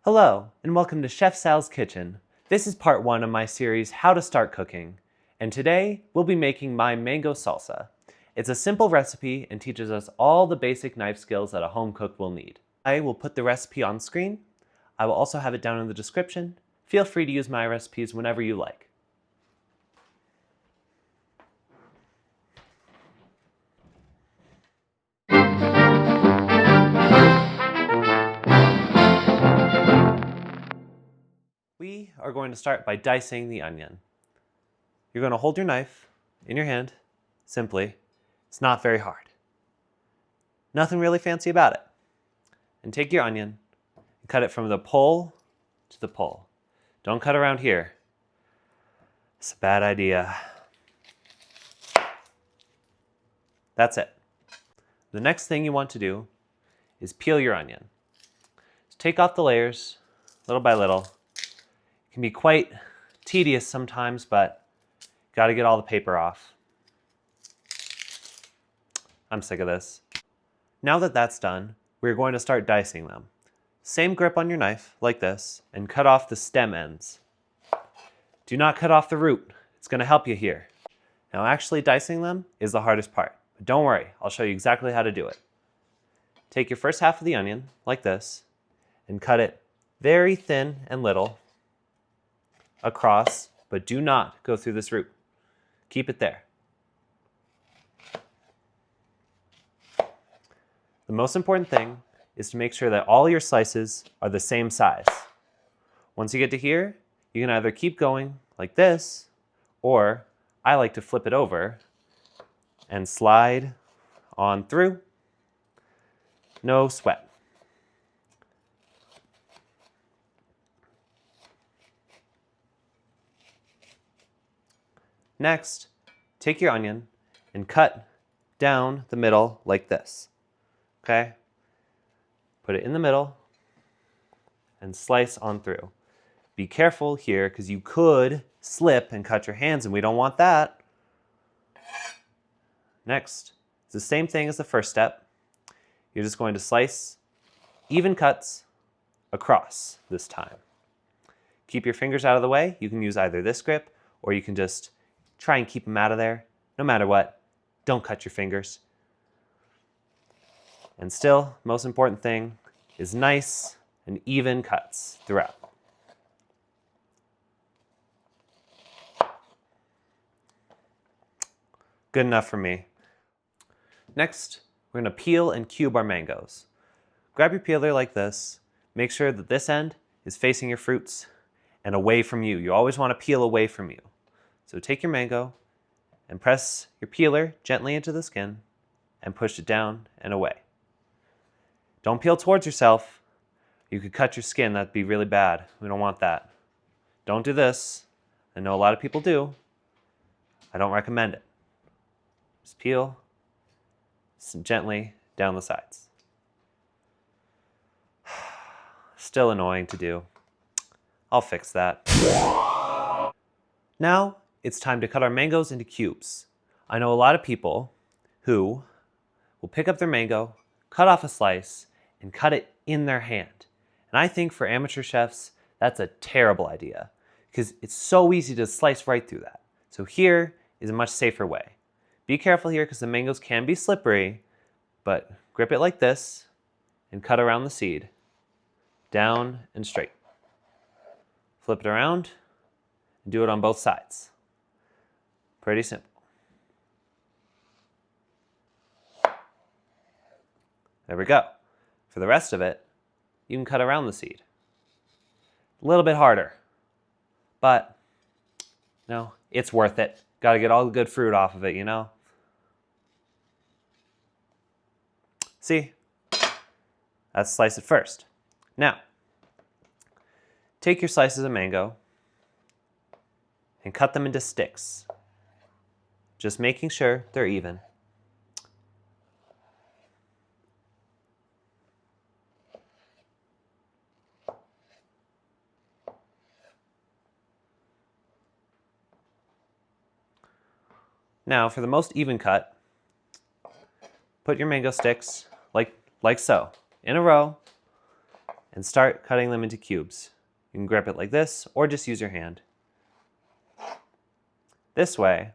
Hello, and welcome to Chef Sal's Kitchen. This is part 1 of my series, How to Start Cooking. And today, we'll be making my mango salsa. It's a simple recipe and teaches us all the basic knife skills that a home cook will need. I will put the recipe on screen. I will also have it down in the description. Feel free to use my recipes whenever you like. We are going to start by dicing the onion. You're going to hold your knife in your hand, simply. It's not very hard. Nothing really fancy about it. And take your onion and cut it from the pole to the pole. Don't cut around here. It's a bad idea. That's it. The next thing you want to do is peel your onion. Just take off the layers little by little. It can be quite tedious sometimes, but got to get all the paper off. I'm sick of this. Now that that's done, we're going to start dicing them. Same grip on your knife, like this, and cut off the stem ends. Do not cut off the root. It's going to help you here. Now actually dicing them is the hardest part. But don't worry, I'll show you exactly how to do it. Take your first half of the onion, like this, and cut it very thin and little across, but do not go through this root. Keep it there. The most important thing is to make sure that all your slices are the same size. Once you get to here, you can either keep going like this, or I like to flip it over and slide on through. No sweat. Next, take your onion and cut down the middle like this. Okay? Put it in the middle and slice on through. Be careful here because you could slip and cut your hands, and we don't want that. Next, it's the same thing as the first step. You're just going to slice even cuts across this time. Keep your fingers out of the way. You can use either this grip, or you can just try and keep them out of there. No matter what, don't cut your fingers. And still, most important thing is nice and even cuts throughout. Good enough for me. Next, we're going to peel and cube our mangoes. Grab your peeler like this. Make sure that this end is facing your fruits and away from you. You always want to peel away from you. So take your mango and press your peeler gently into the skin and push it down and away. Don't peel towards yourself. You could cut your skin. That'd be really bad. We don't want that. Don't do this. I know a lot of people do. I don't recommend it. Just peel gently down the sides. Still annoying to do. I'll fix that. Now, it's time to cut our mangoes into cubes. I know a lot of people who will pick up their mango, cut off a slice, and cut it in their hand. And I think for amateur chefs, that's a terrible idea because it's so easy to slice right through that. So here is a much safer way. Be careful here because the mangoes can be slippery, but grip it like this and cut around the seed, down and straight. Flip it around and do it on both sides. Pretty simple. There we go. For the rest of it, you can cut around the seed. A little bit harder, but no, it's worth it. Got to get all the good fruit off of it, you know? See? Let's slice it first. Now, take your slices of mango and cut them into sticks. Just making sure they're even. Now, for the most even cut, put your mango sticks like so, in a row, and start cutting them into cubes. You can grip it like this or just use your hand. This way,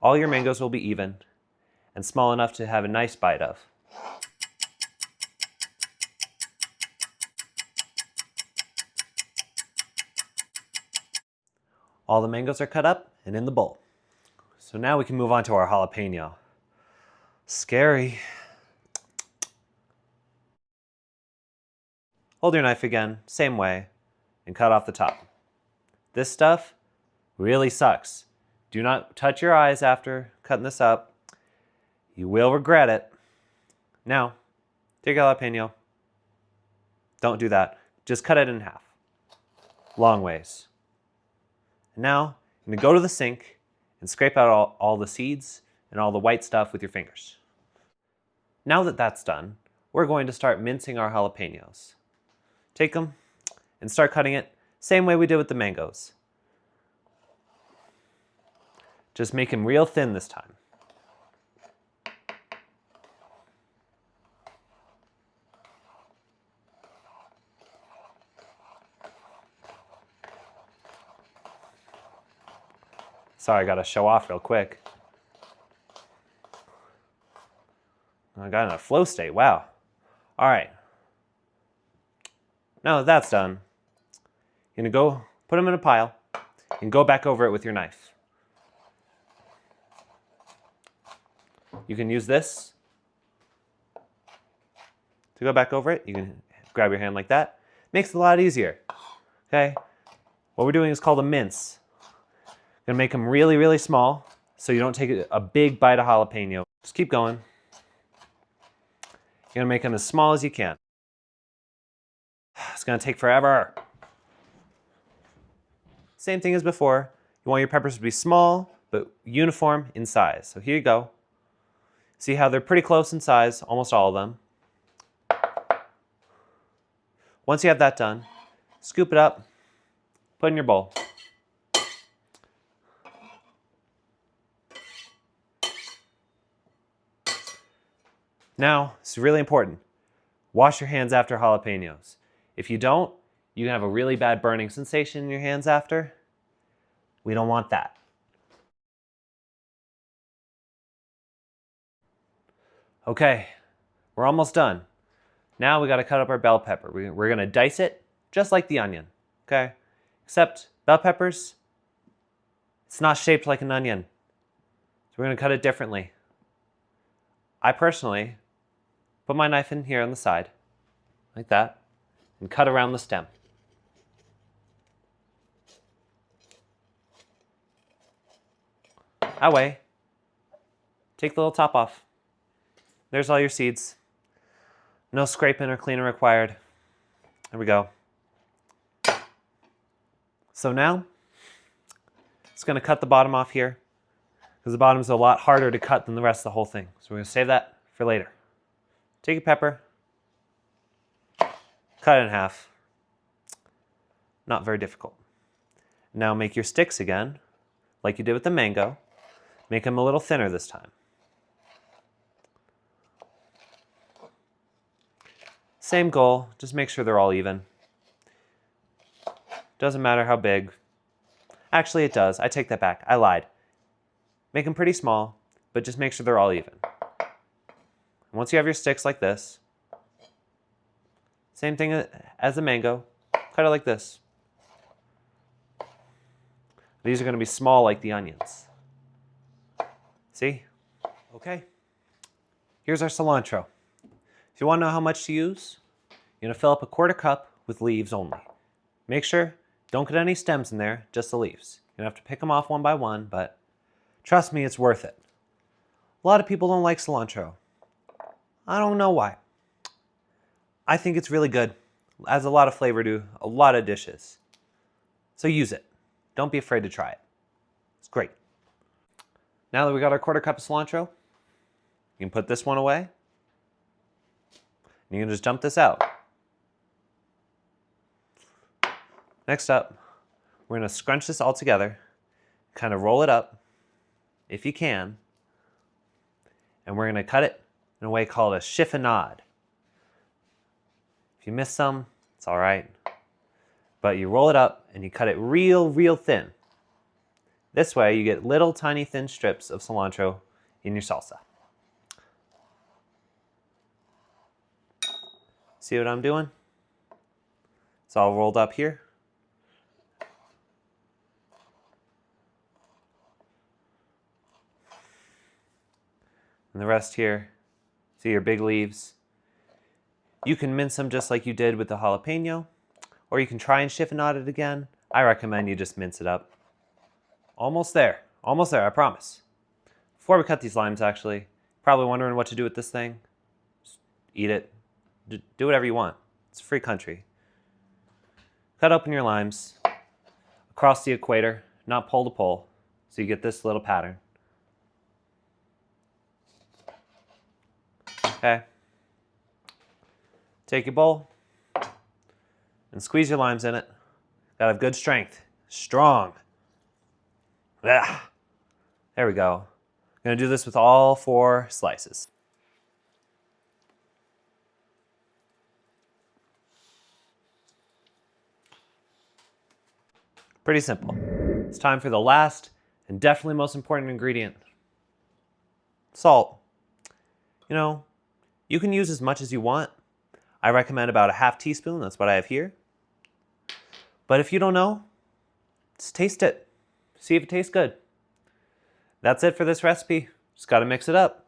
all your mangoes will be even and small enough to have a nice bite of. All the mangoes are cut up and in the bowl. So now we can move on to our jalapeno. Scary. Hold your knife again, same way, and cut off the top. This stuff really sucks. Do not touch your eyes after cutting this up. You will regret it. Now, take a jalapeno. Don't do that. Just cut it in half. Long ways. And now, I'm going to go to the sink and scrape out all the seeds and all the white stuff with your fingers. Now that that's done, we're going to start mincing our jalapenos. Take them and start cutting it same way we did with the mangoes. Just make them real thin this time. Sorry, I gotta show off real quick. I got in a flow state, wow. All right. Now that that's done, you're gonna go put them in a pile and go back over it with your knife. You can use this to go back over it. You can grab your hand like that. Makes it a lot easier, okay? What we're doing is called a mince. Gonna make them really, really small so you don't take a big bite of jalapeno. Just keep going. You're gonna make them as small as you can. It's gonna take forever. Same thing as before. You want your peppers to be small, but uniform in size. So here you go. See how they're pretty close in size, almost all of them. Once you have that done, scoop it up, put it in your bowl. Now, it's really important. Wash your hands after jalapenos. If you don't, you can have a really bad burning sensation in your hands after. We don't want that. Okay, we're almost done. Now we gotta cut up our bell pepper. We're gonna dice it just like the onion, okay? Except bell peppers, it's not shaped like an onion. So we're gonna cut it differently. I personally put my knife in here on the side, like that, and cut around the stem. That way, take the little top off. There's all your seeds. No scraping or cleaning required. There we go. So now, it's gonna cut the bottom off here, because the bottom is a lot harder to cut than the rest of the whole thing. So we're gonna save that for later. Take a pepper, cut it in half. Not very difficult. Now make your sticks again, like you did with the mango. Make them a little thinner this time. Same goal, just make sure they're all even. Doesn't matter how big. Actually, it does. I take that back. I lied. Make them pretty small, but just make sure they're all even. Once you have your sticks like this, same thing as the mango, cut it like this. These are going to be small like the onions. See? Okay. Here's our cilantro. If you want to know how much to use, you're going to fill up a 1/4 cup with leaves only. Make sure, don't get any stems in there, just the leaves. You're going to have to pick them off one by one, but trust me, it's worth it. A lot of people don't like cilantro. I don't know why. I think it's really good. Adds a lot of flavor to a lot of dishes. So use it. Don't be afraid to try it. It's great. Now that we got our 1/4 cup of cilantro, you can put this one away. And you can just dump this out. Next up, we're going to scrunch this all together, kind of roll it up, if you can, and we're going to cut it in a way called a chiffonade. If you miss some, It's all right. But you roll it up and you cut it real thin. This way you get little tiny thin strips of cilantro in your salsa. See what I'm doing? It's all rolled up here. And the rest here, see your big leaves. You can mince them just like you did with the jalapeno, or you can try and chiffonade it again. I recommend you just mince it up. Almost there, I promise. Before we cut these limes, actually, probably wondering what to do with this thing. Just eat it. Do whatever you want. It's a free country. Cut open your limes across the equator, not pole to pole, so you get this little pattern. Okay. Take your bowl and squeeze your limes in it. Gotta have good strength. Strong. Ah, there we go. I'm gonna do this with all 4 slices. Pretty simple. It's time for the last and definitely most important ingredient. Salt. You know, you can use as much as you want. I recommend about a ½ teaspoon, that's what I have here. But if you don't know, just taste it. See if it tastes good. That's it for this recipe. Just gotta mix it up.